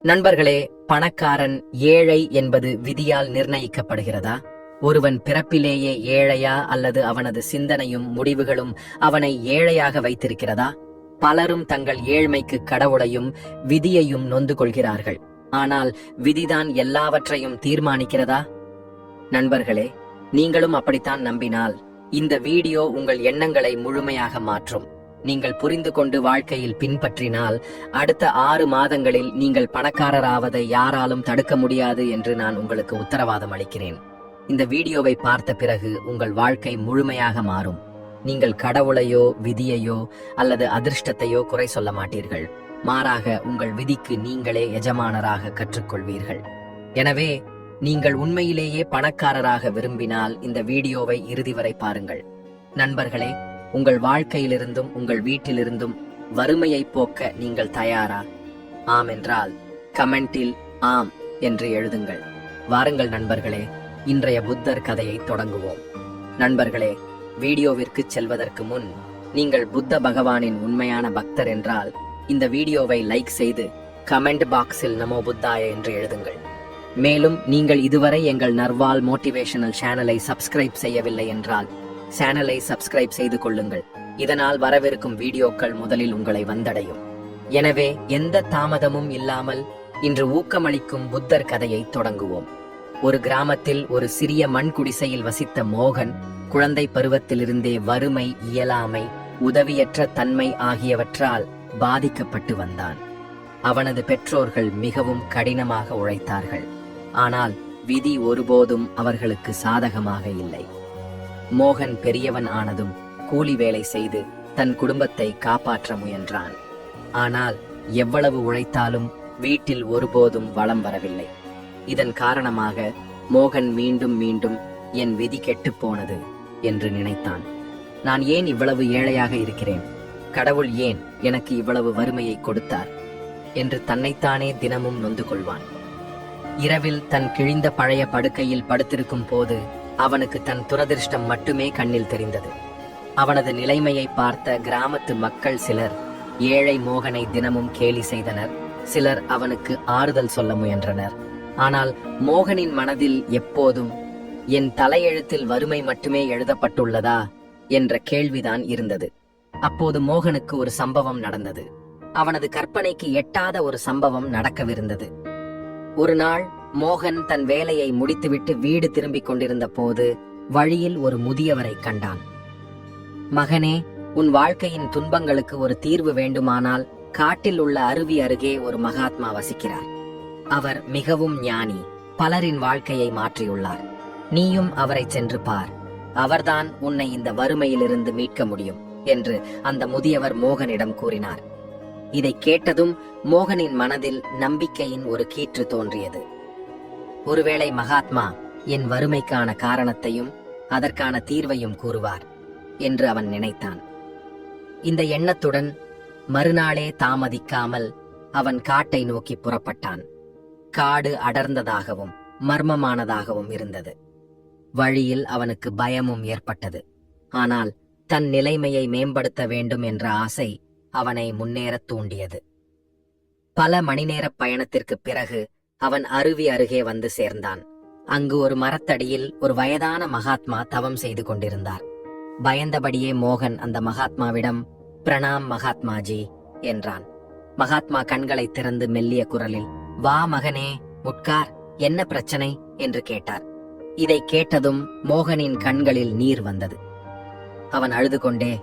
நண்பர்களே, பணக்காரன் ஏழை என்பது விதியால் நிர்ணயிக்கப்படுகிறதா? ஒருவன் பிறப்பிலேயே ஏழையா அல்லது அவனது சிந்தனையும் முடிவுகளும் அவனை ஏழையாக வைத்திருக்கிறதா? பலரும் தங்கள் ஏழ்மைக்கு கடவுளையும் விதியையும் நொந்து கொள்கிறார்கள். ஆனால் விதிதான் எல்லாவற்றையும் தீர்மானிக்கிறதா? நண்பர்களே, நீங்களும் அப்படித்தான் நம்பினால் இந்த வீடியோ உங்கள் எண்ணங்களை முழுமையாக மாற்றும். நீங்கள் புரிந்து கொண்டு வாழ்க்கையில் பின்பற்றினால் அடுத்த 6 மாதங்களில் நீங்கள் பணக்காரராவதை யாராலும் தடுக்க முடியாது என்று நான் உங்களுக்கு உத்தரவாதம் அளிக்கிறேன். இந்த வீடியோவை பார்த்த பிறகு உங்கள் வாழ்க்கை முழுமையாக மாறும். நீங்கள் கடவுளையோ விதியையோ அல்லது அதிர்ஷ்டத்தையோ குறை சொல்ல மாட்டீர்கள். மாறாக உங்கள் விதிக்கு நீங்களே எஜமானராக கற்றுக்கொள்வீர்கள். எனவே நீங்கள் உண்மையிலேயே பணக்காரராக விரும்பினால் இந்த வீடியோவை இறுதி வரை பாருங்கள். நண்பர்களே, உங்கள் வாழ்க்கையிலிருந்தும் உங்கள் வீட்டிலிருந்தும் வறுமையை போக்க நீங்கள் தயாரா? ஆம் என்றால் கமெண்டில் ஆம் என்று எழுதுங்கள். வாருங்கள் நண்பர்களே, இன்றைய புத்தர் கதையை தொடங்குவோம். நண்பர்களே, வீடியோவிற்கு செல்வதற்கு முன் நீங்கள் புத்த பகவானின் உண்மையான பக்தர் என்றால் இந்த வீடியோவை லைக் செய்து கமெண்ட் பாக்ஸில் நமோ புத்தாய என்று எழுதுங்கள். மேலும் நீங்கள் இதுவரை எங்கள் நர்வால் மோட்டிவேஷனல் சேனலை சப்ஸ்கிரைப் செய்யவில்லை என்றால் சேனலை சப்ஸ்கிரைப் செய்து கொள்ளுங்கள். இதனால் வரவிருக்கும் வீடியோக்கள் முதலில் உங்களை வந்தடையும். எனவே எந்த தாமதமும் இல்லாமல் இன்று ஊக்கமளிக்கும் புத்தர் கதையை தொடங்குவோம். ஒரு கிராமத்தில் ஒரு சிறிய மண் குடிசையில் வசித்த மோகன் குழந்தை பருவத்திலிருந்தே வறுமை, இயலாமை, உதவியற்ற தன்மை ஆகியவற்றால் பாதிக்கப்பட்டு வந்தான். அவனது பெற்றோர்கள் மிகவும் கடினமாக உழைத்தார்கள். ஆனால் விதி ஒருபோதும் அவர்களுக்கு சாதகமாக இல்லை. மோகன் பெரியவன் ஆனதும் கூலி வேலை செய்து தன் குடும்பத்தை காப்பாற்ற முயன்றான். ஆனால் எவ்வளவு உழைத்தாலும் வீட்டில் ஒருபோதும் வளம் வரவில்லை. இதன் காரணமாக மோகன் மீண்டும் மீண்டும் என் விதி கெட்டுப் போனது என்று நினைத்தான். நான் ஏன் இவ்வளவு ஏழையாக இருக்கிறேன்? கடவுள் ஏன் எனக்கு இவ்வளவு வறுமையை கொடுத்தார் என்று தன்னைத்தானே தினமும் நொந்து கொள்வான். இரவில் தன் கிழிந்த பழைய படுக்கையில் படுத்திருக்கும் போது அவனுக்கு தன் துரதிர்ஷ்டம் மட்டுமே கண்ணில் தெரிந்தது. அவனது நிலைமையை பார்த்த கிராமத்து மக்கள் சிலர் ஏழை மோகனை தினமும் கேலி செய்தனர். சிலர் அவனுக்கு ஆறுதல் சொல்ல முயன்றனர். ஆனால் மோகனின் மனதில் எப்போதும் என் தலையெழுத்தில் வறுமை மட்டுமே எழுதப்பட்டுள்ளதா என்ற கேள்விதான் இருந்தது. அப்போது மோகனுக்கு ஒரு சம்பவம் நடந்தது. அவனது கற்பனைக்கு எட்டாத ஒரு சம்பவம் நடக்கவிருந்தது. ஒரு நாள் மோகன் தன் வேலையை முடித்துவிட்டு வீடு திரும்பிக் கொண்டிருந்த போது வழியில் ஒரு முதியவரை கண்டான். மகனே, உன் வாழ்க்கையின் துன்பங்களுக்கு ஒரு தீர்வு வேண்டுமானால் காட்டில் உள்ள அருவி அருகே ஒரு மகாத்மா வசிக்கிறார். அவர் மிகவும் ஞானி, பலரின் வாழ்க்கையை மாற்றியுள்ளார். நீயும் அவரை சென்று பார். அவர்தான் உன்னை இந்த வறுமையிலிருந்து மீட்க முடியும் என்று அந்த முதியவர் மோகனிடம் கூறினார். இதை கேட்டதும் மோகனின் மனதில் நம்பிக்கையின் ஒரு கீற்று தோன்றியது. ஒருவேளை மகாத்மா என் வறுமைக்கான காரணத்தையும் அதற்கான தீர்வையும் கூறுவார் என்று அவன் நினைத்தான். இந்த எண்ணத்துடன் மறுநாளே தாமதிக்காமல் அவன் காட்டை நோக்கி புறப்பட்டான். காடு அடர்ந்ததாகவும் மர்மமானதாகவும் இருந்தது. வழியில் அவனுக்கு பயமும் ஏற்பட்டது. ஆனால் தன் நிலைமையை மேம்படுத்த வேண்டும் என்ற ஆசை அவனை முன்னேறத் தூண்டியது. பல மணி நேர பயணத்திற்கு பிறகு அவன் அருவி அருகே வந்து சேர்ந்தான். அங்கு ஒரு மரத்தடியில் ஒரு வயதான மகாத்மா தவம் செய்து கொண்டிருந்தார். பயந்தபடியே மோகன் அந்த மகாத்மாவிடம் பிரணாம் மகாத்மாஜி என்றான். மகாத்மா கண்களை திறந்து மெல்லிய குரலில், வா மகனே, உட்கார், என்ன பிரச்சனை என்று கேட்டார். இதை கேட்டதும் மோகனின் கண்களில் நீர் வந்தது. அவன் அழுது கொண்டே,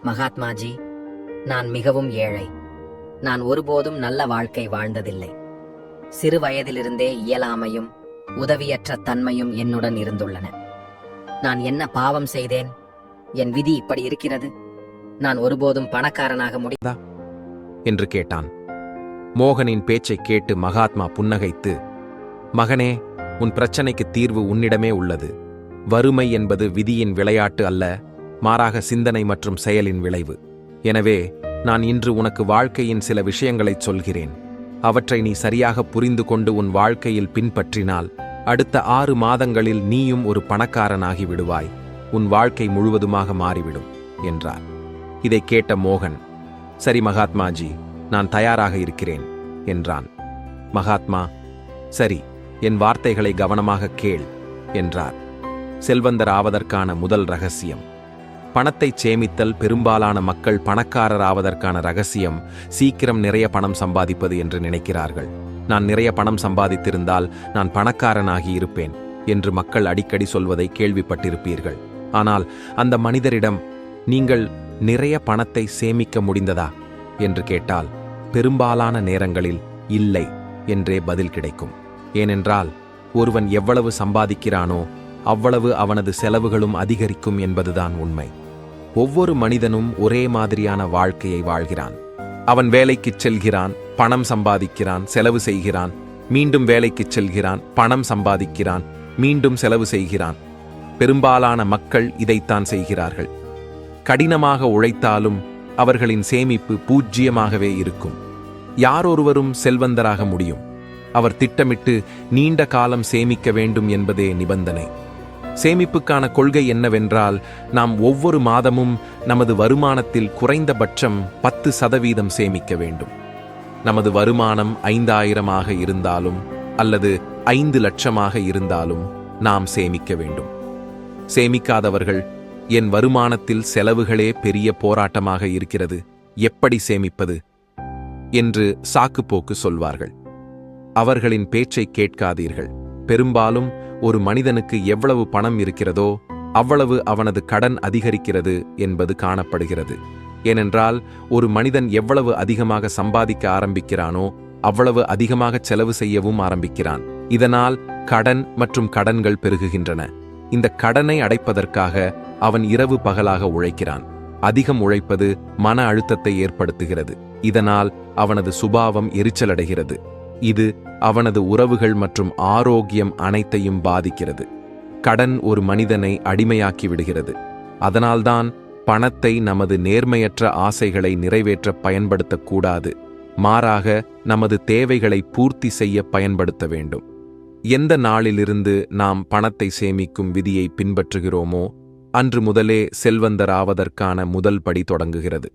மகாத்மாஜி, நான் மிகவும் ஏழை. நான் ஒருபோதும் நல்ல வாழ்க்கை வாழ்ந்ததில்லை. சிறு வயதிலிருந்தே இயலாமையும் உதவியற்ற தன்மையும் என்னுடன் இருந்துள்ளன. நான் என்ன பாவம் செய்தேன்? என் விதி இப்படி இருக்கிறது. நான் ஒருபோதும் பணக்காரனாக முடியாதா என்று கேட்டான். மோகனின் பேச்சை கேட்டு மகாத்மா புன்னகைத்து, மகனே, உன் பிரச்சனைக்கு தீர்வு உன்னிடமே உள்ளது. வறுமை என்பது விதியின் விளையாட்டு அல்ல, மாறாக சிந்தனை மற்றும் செயலின் விளைவு. எனவே நான் இன்று உனக்கு வாழ்க்கையின் சில விஷயங்களைச் சொல்கிறேன். அவற்றை நீ சரியாக புரிந்து கொண்டு உன் வாழ்க்கையில் பின்பற்றினால் அடுத்த 6 மாதங்களில் நீயும் ஒரு பணக்காரனாகி விடுவாய். உன் வாழ்க்கை முழுவதுமாக மாறிவிடும் என்றார். இதை கேட்ட மோகன், சரி மகாத்மாஜி, நான் தயாராக இருக்கிறேன் என்றான். மகாத்மா, சரி, என் வார்த்தைகளை கவனமாக கேள் என்றார். செல்வந்தர் ஆவதற்கான முதல் ரகசியம். பணத்தை சேமித்தல். பெரும்பாலான மக்கள் பணக்காரர் ஆவதற்கான ரகசியம் சீக்கிரம் நிறைய பணம் சம்பாதிப்பது என்று நினைக்கிறார்கள். நான் நிறைய பணம் சம்பாதித்திருந்தால் நான் பணக்காரனாகி இருப்பேன் என்று மக்கள் அடிக்கடி சொல்வதை கேள்விப்பட்டிருப்பீர்கள். ஆனால் அந்த மனிதரிடம் நீங்கள் நிறைய பணத்தை சேமிக்க முடிந்ததா என்று கேட்டால் பெரும்பாலான நேரங்களில் இல்லை என்றே பதில் கிடைக்கும். ஏனென்றால் ஒருவன் எவ்வளவு சம்பாதிக்கிறானோ அவ்வளவு அவனது செலவுகளும் அதிகரிக்கும் என்பதுதான் உண்மை. ஒவ்வொரு மனிதனும் ஒரே மாதிரியான வாழ்க்கையை வாழ்கிறான். அவன் வேலைக்குச் செல்கிறான், பணம் சம்பாதிக்கிறான், செலவு செய்கிறான், மீண்டும் வேலைக்குச் செல்கிறான், பணம் சம்பாதிக்கிறான், மீண்டும் செலவு செய்கிறான். பெரும்பாலான மக்கள் இதைத்தான் செய்கிறார்கள். கடினமாக உழைத்தாலும் அவர்களின் சேமிப்பு பூஜ்ஜியமாகவே இருக்கும். யாரொருவரும் செல்வந்தராக முடியும். அவர் திட்டமிட்டு நீண்ட காலம் சேமிக்க வேண்டும் என்பதே நிபந்தனை. சேமிப்புக்கான கொள்கை என்னவென்றால், நாம் ஒவ்வொரு மாதமும் நமது வருமானத்தில் குறைந்தபட்சம் 10% சேமிக்க வேண்டும். நமது வருமானம் 5000 இருந்தாலும் அல்லது 5 லட்சமாக இருந்தாலும் நாம் சேமிக்க வேண்டும். சேமிக்காதவர்கள், என் வருமானத்தில் செலவுகளே பெரிய போராட்டமாக இருக்கிறது, எப்படி சேமிப்பது என்று சாக்குப்போக்கு சொல்வார்கள். அவர்களின் பேச்சை கேட்காதீர்கள். பெரும்பாலும் ஒரு மனிதனுக்கு எவ்வளவு பணம் இருக்கிறதோ அவ்வளவு அவனது கடன் அதிகரிக்கிறது என்பது காணப்படுகிறது. ஏனென்றால் ஒரு மனிதன் எவ்வளவு அதிகமாக சம்பாதிக்க ஆரம்பிக்கிறானோ அவ்வளவு அதிகமாக செலவு செய்யவும் ஆரம்பிக்கிறான். இதனால் கடன் மற்றும் கடன்கள் பெருகுகின்றன. இந்த கடனை அடைப்பதற்காக அவன் இரவு பகலாக உழைக்கிறான். அதிகம் உழைப்பது மன அழுத்தத்தை ஏற்படுத்துகிறது. இதனால் அவனது சுபாவம் எரிச்சலடைகிறது. இது அவனது உறவுகள் மற்றும் ஆரோக்கியம் அனைத்தையும் பாதிக்கிறது. கடன் ஒரு மனிதனை அடிமையாக்கி விடுகிறது. அதனால்தான் பணத்தை நமது நேர்மையற்ற ஆசைகளை நிறைவேற்ற பயன்படுத்தக்கூடாது. மாறாக நமது தேவைகளை பூர்த்தி செய்ய பயன்படுத்த வேண்டும். எந்த நாளிலிருந்து நாம் பணத்தை சேமிக்கும் விதியை பின்பற்றுகிறோமோ அன்று முதலே செல்வந்தராவதற்கான முதல் படி தொடங்குகிறது.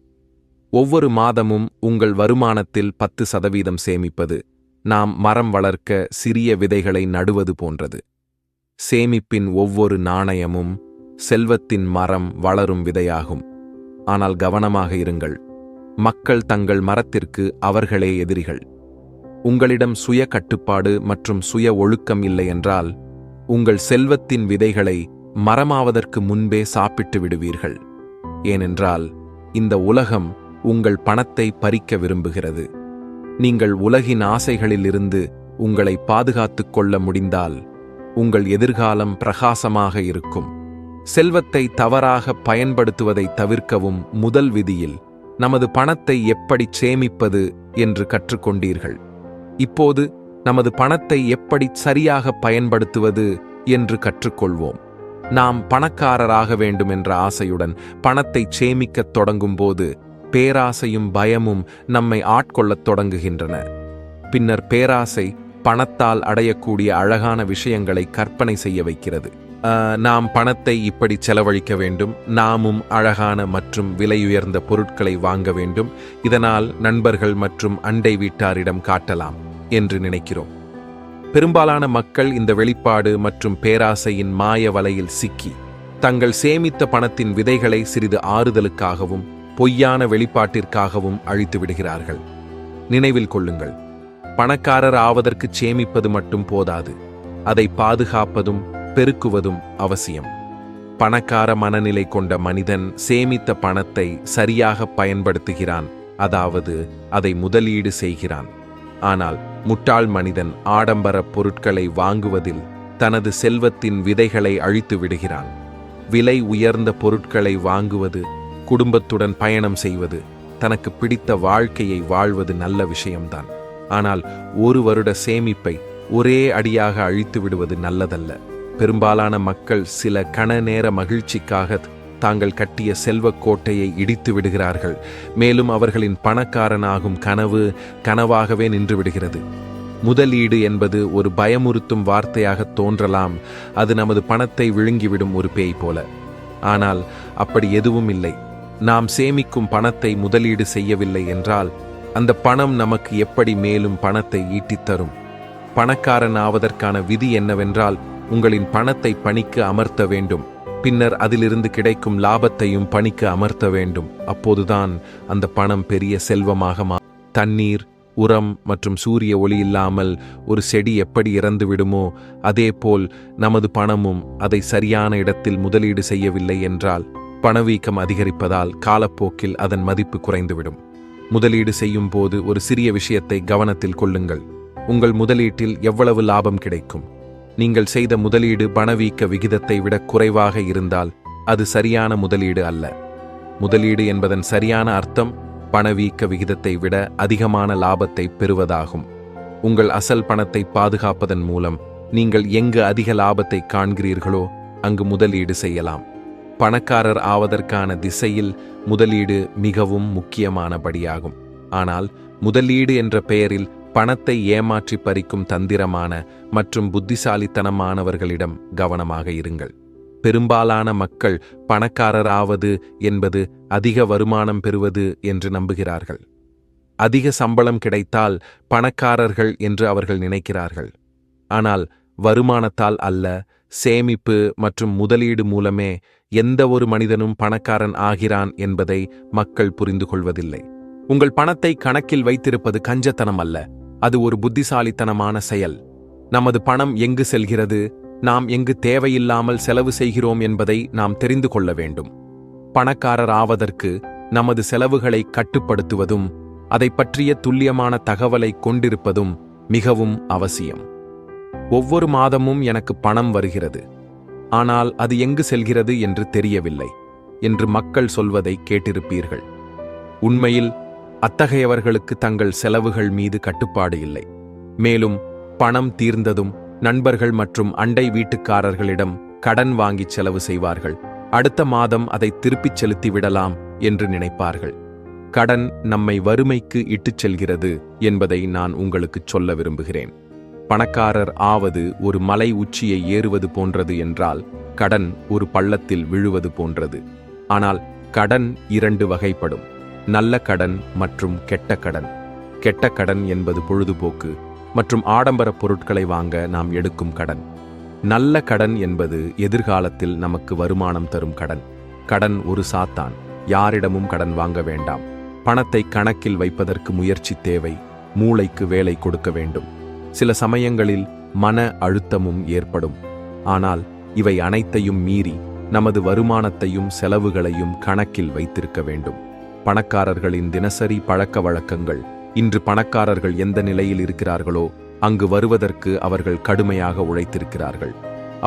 ஒவ்வொரு மாதமும் உங்கள் வருமானத்தில் 10% சேமிப்பது நாம் மரம் வளர்க்க சிறிய விதைகளை நடுவது போன்றது. சேமிப்பின் ஒவ்வொரு நாணயமும் செல்வத்தின் மரம் வளரும் விதையாகும். ஆனால் கவனமாக இருங்கள். மக்கள் தங்கள் மரத்திற்கு அவர்களே எதிரிகள். உங்களிடம் சுய கட்டுப்பாடு மற்றும் சுய ஒழுக்கம் இல்லையென்றால் உங்கள் செல்வத்தின் விதைகளை மரமாவதற்கு முன்பே சாப்பிட்டு விடுவீர்கள். ஏனென்றால் இந்த உலகம் உங்கள் பணத்தை பறிக்க விரும்புகிறது. நீங்கள் உலகின் ஆசைகளிலிருந்து உங்களை பாதுகாத்துக் கொள்ள முடிந்தால் உங்கள் எதிர்காலம் பிரகாசமாக இருக்கும். செல்வத்தை தவறாக பயன்படுத்துவதை தவிர்க்கவும் முதல் விதியில் நமது பணத்தை எப்படி சேமிப்பது என்று கற்றுக்கொண்டீர்கள். இப்போது நமது பணத்தை எப்படி சரியாக பயன்படுத்துவது என்று கற்றுக்கொள்வோம். நாம் பணக்காரராக வேண்டும் என்ற ஆசையுடன் பணத்தை சேமிக்கத் தொடங்கும்போது பேராசையும் பயமும் நம்மை ஆட்கொள்ளத் தொடங்குகின்றன. பின்னர் பேராசை பணத்தால் அடையக்கூடிய அழகான விஷயங்களை கற்பனை செய்ய வைக்கிறது. நாம் பணத்தை இப்படி செலவழிக்க வேண்டும், நாமும் அழகான மற்றும் விலையுயர்ந்த பொருட்களை வாங்க வேண்டும், இதனால் நண்பர்கள் மற்றும் அண்டை வீட்டாரிடம் காட்டலாம் என்று நினைக்கிறோம். பெரும்பாலான மக்கள் இந்த வெளிப்பாடு மற்றும் பேராசையின் மாய வலையில் சிக்கி தங்கள் சேமித்த பணத்தின் விதைகளை சிறிது ஆறுதலுக்காகவும் பொய்யான வெளிப்பாட்டிற்காகவும் அழித்து விடுகிறார்கள். நினைவில் கொள்ளுங்கள், பணக்காரர் ஆவதற்கு சேமிப்பது மட்டும் போதாது, அதை பாதுகாப்பதும் பெருக்குவதும் அவசியம். பணக்கார மனநிலை கொண்ட மனிதன் சேமித்த பணத்தை சரியாக பயன்படுத்துகிறான், அதாவது அதை முதலீடு செய்கிறான். ஆனால் முட்டாள் மனிதன் ஆடம்பர பொருட்களை வாங்குவதில் தனது செல்வத்தின் விதைகளை அழித்து விடுகிறான். விலை உயர்ந்த பொருட்களை வாங்குவது, குடும்பத்துடன் பயணம் செய்வது, தனக்கு பிடித்த வாழ்க்கையை வாழ்வது நல்ல விஷயம்தான். ஆனால் ஒரு வருட சேமிப்பை ஒரே அடியாக அழித்து விடுவது நல்லதல்ல. பெரும்பாலான மக்கள் சில கண நேர மகிழ்ச்சிக்காக தாங்கள் கட்டிய செல்வக் கோட்டையை இடித்து விடுகிறார்கள். மேலும் அவர்களின் பணக்காரனாகும் கனவு கனவாகவே நின்று விடுகிறது. முதலீடு என்பது ஒரு பயமுறுத்தும் வார்த்தையாக தோன்றலாம். அது நமது பணத்தை விழுங்கிவிடும் ஒரு பேய் போல. ஆனால் அப்படி எதுவும் இல்லை. நாம் சேமிக்கும் பணத்தை முதலீடு செய்யவில்லை என்றால் அந்த பணம் நமக்கு எப்படி மேலும் பணத்தை ஈட்டித் தரும்? பணக்காரன் ஆவதற்கான விதி என்னவென்றால், உங்களின் பணத்தை பணிக்கு அமர்த்த வேண்டும். பின்னர் அதிலிருந்து கிடைக்கும் லாபத்தையும் பணிக்கு அமர்த்த வேண்டும். அப்போதுதான் அந்த பணம் பெரிய செல்வமாக தண்ணீர், உரம் மற்றும் சூரிய ஒளி இல்லாமல் ஒரு செடி எப்படி இறந்து விடுமோ அதேபோல் நமது பணமும் அதை சரியான இடத்தில் முதலீடு செய்யவில்லை என்றால் பணவீக்கம் அதிகரிப்பதால் காலப்போக்கில் அதன் மதிப்பு குறைந்துவிடும். முதலீடு செய்யும் போது ஒரு சிறிய விஷயத்தை கவனத்தில் கொள்ளுங்கள். உங்கள் முதலீட்டில் எவ்வளவு லாபம் கிடைக்கும்? நீங்கள் செய்த முதலீடு பணவீக்க விகிதத்தை விட குறைவாக இருந்தால் அது சரியான முதலீடு அல்ல. முதலீடு என்பதன் சரியான அர்த்தம் பணவீக்க விகிதத்தை விட அதிகமான லாபத்தை பெறுவதாகும். உங்கள் அசல் பணத்தை பாதுகாப்பதன் மூலம் நீங்கள் எங்கு அதிக லாபத்தை காண்கிறீர்களோ அங்கு முதலீடு செய்யலாம். பணக்காரர் ஆவதற்கான திசையில் முதலீடு மிகவும் முக்கியமானபடியாகும். ஆனால் முதலீடு என்ற பெயரில் பணத்தை ஏமாற்றி பறிக்கும் தந்திரமான மற்றும் புத்திசாலித்தனமானவர்களிடம் கவனமாக இருங்கள். பெரும்பாலான மக்கள் பணக்காரர் ஆவது என்பது அதிக வருமானம் பெறுவது என்று நம்புகிறார்கள். அதிக சம்பளம் கிடைத்தால் பணக்காரர்கள் என்று அவர்கள் நினைக்கிறார்கள். ஆனால் வருமானத்தால் அல்ல, சேமிப்பு மற்றும் முதலீடு மூலமே எந்த ஒரு மனிதனும் பணக்காரன் ஆகிறான் என்பதை மக்கள் புரிந்து கொள்வதில்லை. உங்கள் பணத்தை கணக்கில் வைத்திருப்பது கஞ்சத்தனம் அல்ல, அது ஒரு புத்திசாலித்தனமான செயல். நமது பணம் எங்கு செல்கிறது, நாம் எங்கு தேவையில்லாமல் செலவு செய்கிறோம் என்பதை நாம் தெரிந்து கொள்ள வேண்டும். பணக்காரர் ஆவதற்கு நமது செலவுகளை கட்டுப்படுத்துவதும் அதை பற்றிய துல்லியமான தகவலை கொண்டிருப்பதும் மிகவும் அவசியம். ஒவ்வொரு மாதமும் எனக்கு பணம் வருகிறது, ஆனால் அது எங்கு செல்கிறது என்று தெரியவில்லை என்று மக்கள் சொல்வதை கேட்டிருப்பீர்கள். உண்மையில் அத்தகையவர்களுக்கு தங்கள் செலவுகள் மீது கட்டுப்பாடு இல்லை. மேலும் பணம் தீர்ந்ததும் நண்பர்கள் மற்றும் அண்டை வீட்டுக்காரர்களிடம் கடன் வாங்கி செலவு செய்வார்கள். அடுத்த மாதம் அதை திருப்பிச் செலுத்திவிடலாம் என்று நினைப்பார்கள். கடன் நம்மை வறுமைக்கு இட்டுச் செல்கிறது என்பதை நான் உங்களுக்குச் சொல்ல விரும்புகிறேன். பணக்காரர் ஆவது ஒரு மலை உச்சியை ஏறுவது போன்றது என்றால் கடன் ஒரு பள்ளத்தில் விழுவது போன்றது. ஆனால் கடன் இரண்டு வகைப்படும்: நல்ல கடன் மற்றும் கெட்ட கடன். கெட்ட கடன் என்பது பொழுதுபோக்கு மற்றும் ஆடம்பர பொருட்களை வாங்க நாம் எடுக்கும் கடன். நல்ல கடன் என்பது எதிர்காலத்தில் நமக்கு வருமானம் தரும் கடன். கடன் ஒரு சாத்தான். யாரிடமும் கடன் வாங்க வேண்டாம். பணத்தை கணக்கில் வைப்பதற்கு முயற்சி தேவை. மூளைக்கு வேலை கொடுக்க வேண்டும். சில சமயங்களில் மன அழுத்தமும் ஏற்படும். ஆனால் இவை அனைத்தையும் மீறி நமது வருமானத்தையும் செலவுகளையும் கணக்கில் வைத்திருக்க வேண்டும். பணக்காரர்களின் தினசரி பழக்க வழக்கங்கள். இன்று பணக்காரர்கள் எந்த நிலையில் இருக்கிறார்களோ அங்கு வருவதற்கு அவர்கள் கடுமையாக உழைத்திருக்கிறார்கள்.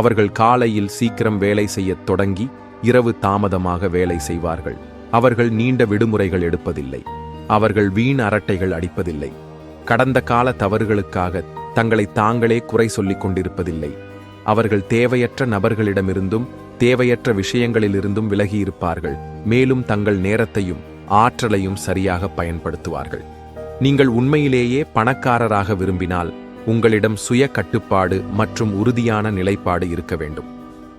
அவர்கள் காலையில் சீக்கிரம் வேலை செய்யத் தொடங்கி இரவு தாமதமாக வேலை செய்வார்கள். அவர்கள் நீண்ட விடுமுறைகள் எடுப்பதில்லை. அவர்கள் வீண் அரட்டைகள் அடிப்பதில்லை. கடந்த கால தவறுகளுக்காக தங்களை தாங்களே குறை சொல்லிக் கொண்டிருப்பதில்லை. அவர்கள் தேவையற்ற நபர்களிடமிருந்தும் தேவையற்ற விஷயங்களிலிருந்தும் விலகியிருப்பார்கள். மேலும் தங்கள் நேரத்தையும் ஆற்றலையும் சரியாக பயன்படுத்துவார்கள். நீங்கள் உண்மையிலேயே பணக்காரராக விரும்பினால் உங்களிடம் சுய கட்டுப்பாடு மற்றும் உறுதியான நிலைப்பாடு இருக்க வேண்டும்.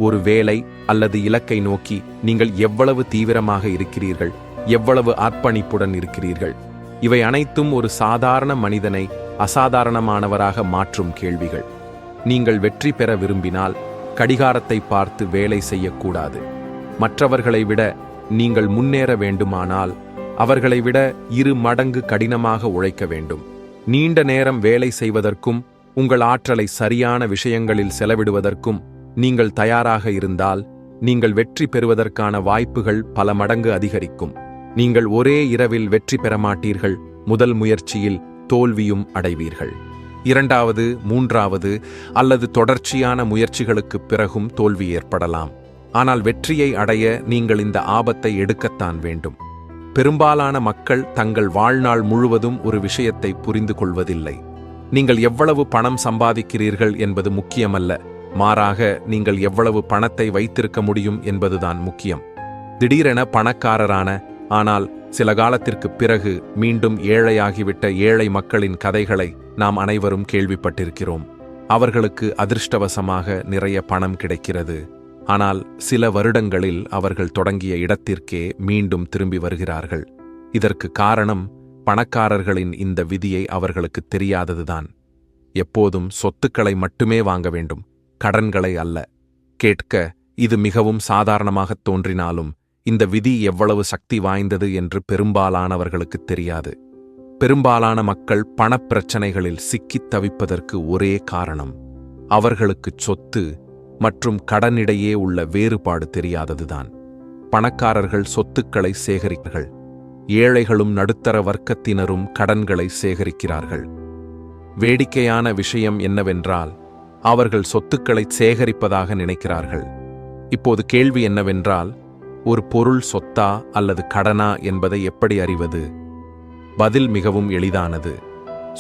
ஒரு வேலை அல்லது இலக்கை நோக்கி நீங்கள் எவ்வளவு தீவிரமாக இருக்கிறீர்கள், எவ்வளவு அர்ப்பணிப்புடன் இருக்கிறீர்கள், இவை அனைத்தும் ஒரு சாதாரண மனிதனை அசாதாரணமானவராக மாற்றும் கேள்விகள். நீங்கள் வெற்றி பெற விரும்பினால் கடிகாரத்தை பார்த்து வேலை செய்யக்கூடாது. மற்றவர்களை விட நீங்கள் முன்னேற வேண்டுமானால் அவர்களை விட 2 மடங்கு கடினமாக உழைக்க வேண்டும். நீண்ட நேரம் வேலை செய்வதற்கும் உங்கள் ஆற்றலை சரியான விஷயங்களில் செலவிடுவதற்கும் நீங்கள் தயாராக இருந்தால் நீங்கள் வெற்றி பெறுவதற்கான வாய்ப்புகள் பல மடங்கு அதிகரிக்கும். நீங்கள் ஒரே இரவில் வெற்றி பெற மாட்டீர்கள். முதல் முயற்சியில் தோல்வியும் அடைவீர்கள். 2வது, 3வது அல்லது தொடர்ச்சியான முயற்சிகளுக்குப் பிறகும் தோல்வி ஏற்படலாம். ஆனால் வெற்றியை அடைய நீங்கள் இந்த ஆபத்தை எடுக்கத்தான் வேண்டும். பெரும்பாலான மக்கள் தங்கள் வாழ்நாள் முழுவதும் ஒரு விஷயத்தை புரிந்து கொள்வதில்லை. நீங்கள் எவ்வளவு பணம் சம்பாதிக்கிறீர்கள் என்பது முக்கியமல்ல, மாறாக நீங்கள் எவ்வளவு பணத்தை வைத்திருக்க முடியும் என்பதுதான் முக்கியம். திடீரென பணக்காரரான ஆனால் சில காலத்திற்குப் பிறகு மீண்டும் ஏழையாகிவிட்ட ஏழை மக்களின் கதைகளை நாம் அனைவரும் கேள்விப்பட்டிருக்கிறோம். அவர்களுக்கு அதிர்ஷ்டவசமாக நிறைய பணம் கிடைக்கிறது. ஆனால் சில வருடங்களில் அவர்கள் தொடங்கிய இடத்திற்கே மீண்டும் திரும்பி வருகிறார்கள். இதற்கு காரணம் பணக்காரர்களின் இந்த விதியை அவர்களுக்கு தெரியாததுதான். எப்போதும் சொத்துக்களை மட்டுமே வாங்க வேண்டும், கடன்களை அல்ல. கேட்க இது மிகவும் சாதாரணமாகத் தோன்றினாலும் இந்த விதி எவ்வளவு சக்தி வாய்ந்தது என்று பெரும்பாலானவர்களுக்கு தெரியாது. பெரும்பாலான மக்கள் பணப்பிரச்சனைகளில் சிக்கித் தவிப்பதற்கு ஒரே காரணம் அவர்களுக்குச் சொத்து மற்றும் கடனிடையே உள்ள வேறுபாடு தெரியாததுதான். பணக்காரர்கள் சொத்துக்களை சேகரிக்கிறார்கள், ஏழைகளும் நடுத்தர வர்க்கத்தினரும் கடன்களை சேகரிக்கிறார்கள். வேடிக்கையான விஷயம் என்னவென்றால் அவர்கள் சொத்துக்களை சேகரிப்பதாக நினைக்கிறார்கள். இப்போது கேள்வி என்னவென்றால், ஒரு பொருள் சொத்தா அல்லது கடனா என்பதை எப்படி அறிவது? பதில் மிகவும் எளிதானது.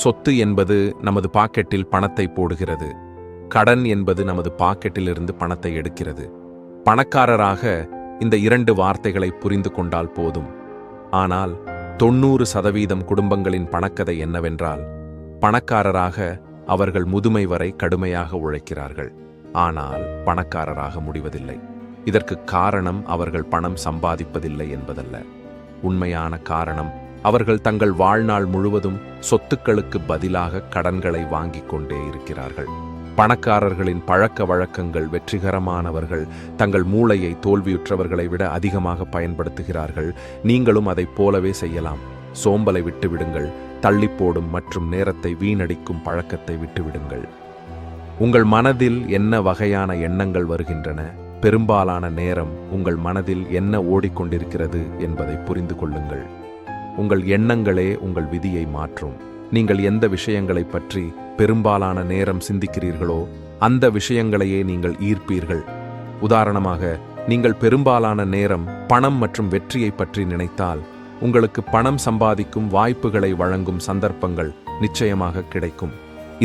சொத்து என்பது நமது பாக்கெட்டில் பணத்தை போடுகிறது, கடன் என்பது நமது பாக்கெட்டிலிருந்து பணத்தை எடுக்கிறது. பணக்காரராக இந்த 2 வார்த்தைகளை புரிந்து கொண்டால் போதும். ஆனால் 90% குடும்பங்களின் பணக்கதை என்னவென்றால், பணக்காரராக அவர்கள் முதுமை வரை கடுமையாக உழைக்கிறார்கள், ஆனால் பணக்காரராக முடிவதில்லை. இதற்கு காரணம் அவர்கள் பணம் சம்பாதிப்பதில்லை என்பதல்ல. உண்மையான காரணம் அவர்கள் தங்கள் வாழ்நாள் முழுவதும் சொத்துக்களுக்கு பதிலாக கடன்களை வாங்கிக் கொண்டே இருக்கிறார்கள். பணக்காரர்களின் பழக்க வழக்கங்கள் வெற்றிகரமானவர்கள் தங்கள் மூளையை தோல்வியுற்றவர்களை விட அதிகமாக பயன்படுத்துகிறார்கள். நீங்களும் அதைப் போலவே செய்யலாம். சோம்பலை விட்டுவிடுங்கள், தள்ளிப்போடும் மற்றும் நேரத்தை வீணடிக்கும் பழக்கத்தை விட்டுவிடுங்கள். உங்கள் மனதில் என்ன வகையான எண்ணங்கள் வருகின்றன? பெரும்பாலான நேரம் உங்கள் மனதில் என்ன ஓடிக்கொண்டிருக்கிறது என்பதை புரிந்து கொள்ளுங்கள். உங்கள் எண்ணங்களே உங்கள் விதியை மாற்றும். நீங்கள் எந்த விஷயங்களை பற்றி பெரும்பாலான நேரம் சிந்திக்கிறீர்களோ அந்த விஷயங்களையே நீங்கள் ஈர்ப்பீர்கள். உதாரணமாக, நீங்கள் பெரும்பாலான நேரம் பணம் மற்றும் வெற்றியை பற்றி நினைத்தால் உங்களுக்கு பணம் சம்பாதிக்கும் வாய்ப்புகளை வழங்கும் சந்தர்ப்பங்கள் நிச்சயமாக கிடைக்கும்.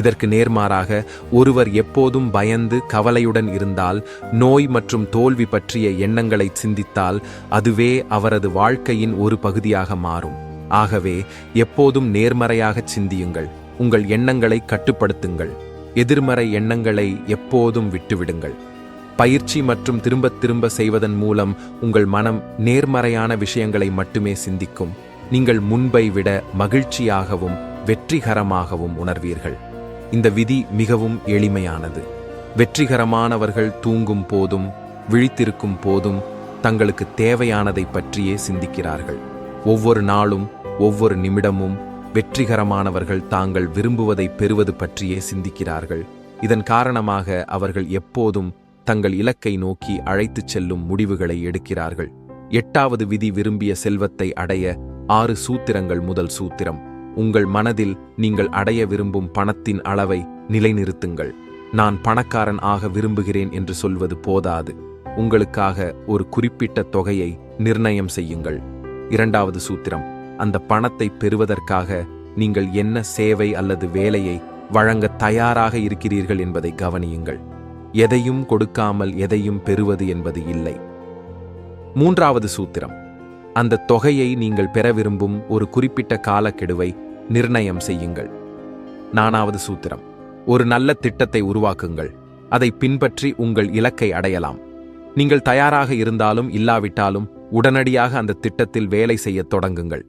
இதற்கு நேர்மாறாக, ஒருவர் எப்போதும் பயந்து கவலையுடன் இருந்தால், நோய் மற்றும் தோல்வி பற்றிய எண்ணங்களை சிந்தித்தால், அதுவே அவரது வாழ்க்கையின் ஒரு பகுதியாக மாறும். ஆகவே எப்போதும் நேர்மறையாகச் சிந்தியுங்கள். உங்கள் எண்ணங்களை கட்டுப்படுத்துங்கள். எதிர்மறை எண்ணங்களை எப்போதும் விட்டுவிடுங்கள். பயிற்சி மற்றும் திரும்பத் திரும்ப செய்வதன் மூலம் உங்கள் மனம் நேர்மறையான விஷயங்களை மட்டுமே சிந்திக்கும். நீங்கள் முன்பை விட மகிழ்ச்சியாகவும் வெற்றிகரமாகவும் உணர்வீர்கள். இந்த விதி மிகவும் எளிமையானது. வெற்றிகரமானவர்கள் தூங்கும் போதும் விழித்திருக்கும் போதும் தங்களுக்கு தேவையானதை பற்றியே சிந்திக்கிறார்கள். ஒவ்வொரு நாளும் ஒவ்வொரு நிமிடமும் வெற்றிகரமானவர்கள் தாங்கள் விரும்புவதை பெறுவது பற்றியே சிந்திக்கிறார்கள். இதன் காரணமாக அவர்கள் எப்போதும் தங்கள் இலக்கை நோக்கி அழைத்துச் செல்லும் முடிவுகளை எடுக்கிறார்கள். 8வது விதி விரும்பிய செல்வத்தை அடைய 6 சூத்திரங்கள். முதல் சூத்திரம்: உங்கள் மனதில் நீங்கள் அடைய விரும்பும் பணத்தின் அளவை நிலைநிறுத்துங்கள். நான் பணக்காரன் ஆக விரும்புகிறேன் என்று சொல்வது போதாது. உங்களுக்காக ஒரு குறிப்பிட்ட தொகையை நிர்ணயம் செய்யுங்கள். 2வது சூத்திரம்: அந்த பணத்தை பெறுவதற்காக நீங்கள் என்ன சேவை அல்லது வேலையை வழங்க தயாராக இருக்கிறீர்கள் என்பதை கவனியுங்கள். எதையும் கொடுக்காமல் எதையும் பெறுவது என்பது இல்லை. 3வது சூத்திரம்: அந்த தொகையை நீங்கள் பெற விரும்பும் ஒரு குறிப்பிட்ட காலக்கெடுவை நிர்ணயம் செய்யுங்கள். 4வது சூத்திரம்: ஒரு நல்ல திட்டத்தை உருவாக்குங்கள். அதை பின்பற்றி உங்கள் இலக்கை அடையலாம். நீங்கள் தயாராக இருந்தாலும் இல்லாவிட்டாலும் உடனடியாக அந்த திட்டத்தில் வேலை செய்யத் தொடங்குங்கள்.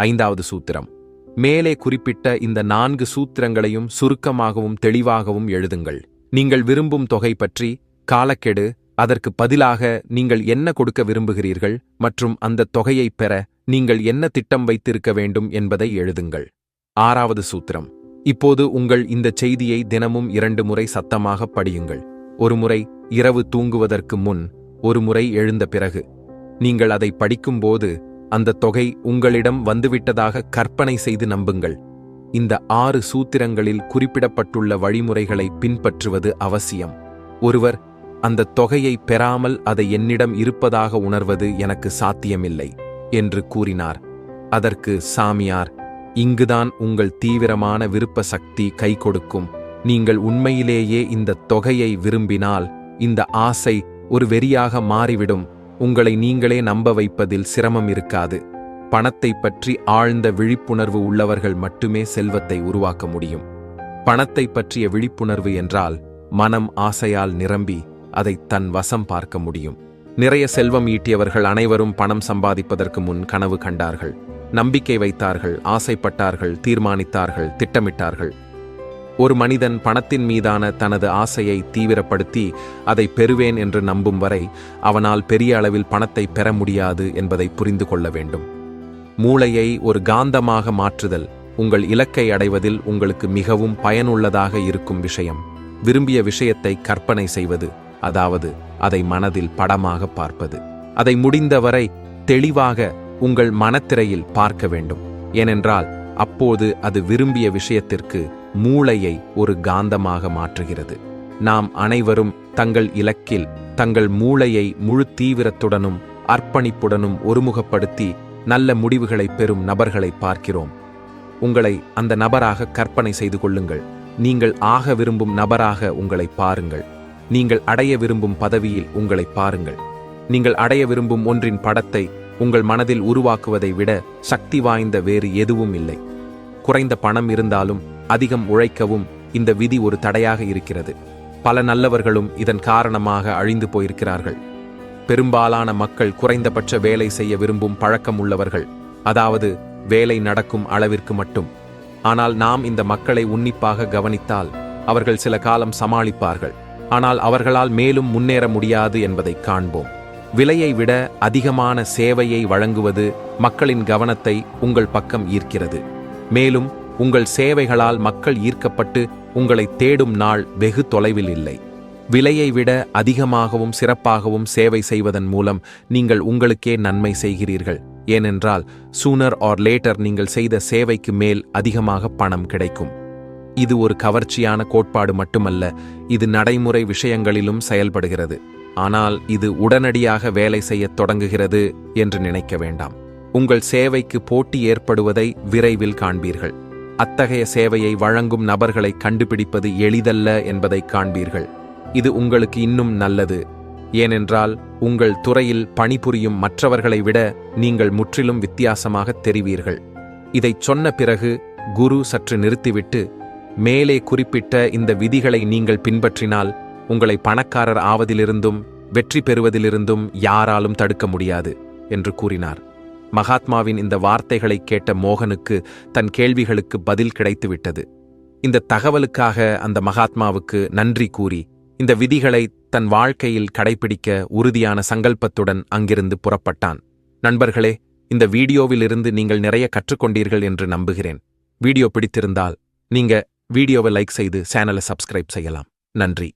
5வது சூத்திரம்: மேலே குறிப்பிட்ட இந்த 4 சூத்திரங்களையும் சுருக்கமாகவும் தெளிவாகவும் எழுதுங்கள். நீங்கள் விரும்பும் தொகை பற்றி, காலக்கெடு, அதற்கு பதிலாக நீங்கள் என்ன கொடுக்க விரும்புகிறீர்கள் மற்றும் அந்த தொகையை பெற நீங்கள் என்ன திட்டம் வைத்திருக்க வேண்டும் என்பதை எழுதுங்கள். 6வது சூத்திரம்: இப்போது உங்கள் இந்த செய்தியை தினமும் 2 முறை சத்தமாக படியுங்கள். ஒரு முறை இரவு தூங்குவதற்கு முன், ஒரு முறை எழுந்த பிறகு. நீங்கள் அதை படிக்கும்போது அந்த தொகை உங்களிடம் வந்துவிட்டதாக கற்பனை செய்து நம்புங்கள். இந்த 6 சூத்திரங்களில் குறிப்பிடப்பட்டுள்ள வழிமுறைகளை பின்பற்றுவது அவசியம். ஒருவர் அந்த தொகையை பெறாமல் அதை என்னிடம் இருப்பதாக உணர்வது எனக்கு சாத்தியமில்லை என்று கூறினார். அதற்கு சாமியார், இங்குதான் உங்கள் தீவிரமான விருப்ப சக்தி கை கொடுக்கும். நீங்கள் உண்மையிலேயே இந்த தொகையை விரும்பினால் இந்த ஆசை ஒரு வெறியாக மாறிவிடும். உங்களை நீங்களே நம்ப வைப்பதில் சிரமம் இருக்காது. பணத்தை பற்றி ஆழ்ந்த விழிப்புணர்வு உள்ளவர்கள் மட்டுமே செல்வத்தை உருவாக்க முடியும். பணத்தை பற்றிய விழிப்புணர்வு என்றால் மனம் ஆசையால் நிரம்பி அதை தன் வசம் பார்க்க முடியும். நிறைய செல்வம் ஈட்டியவர்கள் அனைவரும் பணம் சம்பாதிப்பதற்கு முன் கனவு கண்டார்கள். நம்பிக்கை வைத்தார்கள், ஆசைப்பட்டார்கள், தீர்மானித்தார்கள், திட்டமிட்டார்கள். ஒரு மனிதன் பணத்தின் மீதான தனது ஆசையை தீவிரப்படுத்தி அதை பெறுவேன் என்று நம்பும் வரை அவனால் பெரிய அளவில் பணத்தை பெற முடியாது என்பதை புரிந்து கொள்ள வேண்டும். மூளையை ஒரு காந்தமாக மாற்றுதல் உங்கள் இலக்கை அடைவதில் உங்களுக்கு மிகவும் பயனுள்ளதாக இருக்கும் விஷயம். விரும்பிய விஷயத்தை கற்பனை செய்வது, அதாவது அதை மனதில் படமாக பார்ப்பது. அதை முடிந்தவரை தெளிவாக உங்கள் மனத்திரையில் பார்க்க வேண்டும். ஏனென்றால் அப்போது அது விரும்பிய விஷயத்திற்கு மூளையை ஒரு காந்தமாக மாற்றுகிறது. நாம் அனைவரும் தங்கள் இலக்கில் தங்கள் மூளையை முழு தீவிரத்துடனும் அர்ப்பணிப்புடனும் ஒருமுகப்படுத்தி நல்ல முடிவுகளை பெறும் நபர்களை பார்க்கிறோம். உங்களை அந்த நபராக கற்பனை செய்து கொள்ளுங்கள். நீங்கள் ஆக விரும்பும் நபராக உங்களை பாருங்கள். நீங்கள் அடைய விரும்பும் பதவியில் உங்களை பாருங்கள். நீங்கள் அடைய விரும்பும் ஒன்றின் படத்தை உங்கள் மனதில் உருவாக்குவதை விட சக்தி வாய்ந்த வேறு எதுவும் இல்லை. குறைந்த பணம் இருந்தாலும் அதிகம் உழைக்கவும் இந்த விதி ஒரு தடையாக இருக்கிறது. பல நல்லவர்களும் இதன் காரணமாக அழிந்து போயிருக்கிறார்கள். பெரும்பாலான மக்கள் குறைந்தபட்ச வேலை செய்ய விரும்பும் பழக்கம் உள்ளவர்கள், அதாவது வேலை நடக்கும் அளவிற்கு மட்டும். ஆனால் நாம் இந்த மக்களை உன்னிப்பாக கவனித்தால் அவர்கள் சில காலம் சமாளிப்பார்கள், ஆனால் அவர்களால் மேலும் முன்னேற முடியாது என்பதை காண்போம். விலையை விட அதிகமான சேவையை வழங்குவது மக்களின் கவனத்தை உங்கள் பக்கம் ஈர்க்கிறது. மேலும் உங்கள் சேவைகளால் மக்கள் ஈர்க்கப்பட்டு உங்களை தேடும் நாள் வெகு தொலைவில் இல்லை. விலையை விட அதிகமாகவும் சிறப்பாகவும் சேவை செய்வதன் மூலம் நீங்கள் உங்களுக்கே நன்மை செய்கிறீர்கள். ஏனென்றால் சூனர் ஆர் லேட்டர் நீங்கள் செய்த சேவைக்கு மேல் அதிகமாக பணம் கிடைக்கும். இது ஒரு கவர்ச்சியான கோட்பாடு மட்டுமல்ல, இது நடைமுறை விஷயங்களிலும் செயல்படுகிறது. ஆனால் இது உடனடியாக வேலை செய்யத் தொடங்குகிறது என்று நினைக்க வேண்டாம். உங்கள் சேவைக்கு போட்டி ஏற்படுவதை விரைவில் காண்பீர்கள். அத்தகைய சேவையை வழங்கும் நபர்களை கண்டுபிடிப்பது எளிதல்ல என்பதை காண்பீர்கள். இது உங்களுக்கு இன்னும் நல்லது. ஏனென்றால் உங்கள் துறையில் பணிபுரியும் மற்றவர்களை விட நீங்கள் முற்றிலும் வித்தியாசமாக தெரிவீர்கள். இதைச் சொன்ன பிறகு குரு சற்று நிறுத்திவிட்டு, மேலே குறிப்பிட்ட இந்த விதிகளை நீங்கள் பின்பற்றினால் உங்களை பணக்காரர் ஆவதிலிருந்தும் வெற்றி பெறுவதிலிருந்தும் யாராலும் தடுக்க முடியாது என்று கூறினார். மகாத்மாவின் இந்த வார்த்தைகளை கேட்ட மோகனுக்கு தன் கேள்விகளுக்கு பதில் கிடைத்துவிட்டது. இந்த தகவலுக்காக அந்த மகாத்மாவுக்கு நன்றி கூறி இந்த விதிகளை தன் வாழ்க்கையில் கடைபிடிக்க உறுதியான சங்கல்பத்துடன் அங்கிருந்து புறப்பட்டான். நண்பர்களே, இந்த வீடியோவிலிருந்து நீங்கள் நிறைய கற்றுக்கொண்டீர்கள் என்று நம்புகிறேன். வீடியோ பிடித்திருந்தால் நீங்க வீடியோவை லைக் செய்து சேனலை சப்ஸ்கிரைப் செய்யலாம். நன்றி.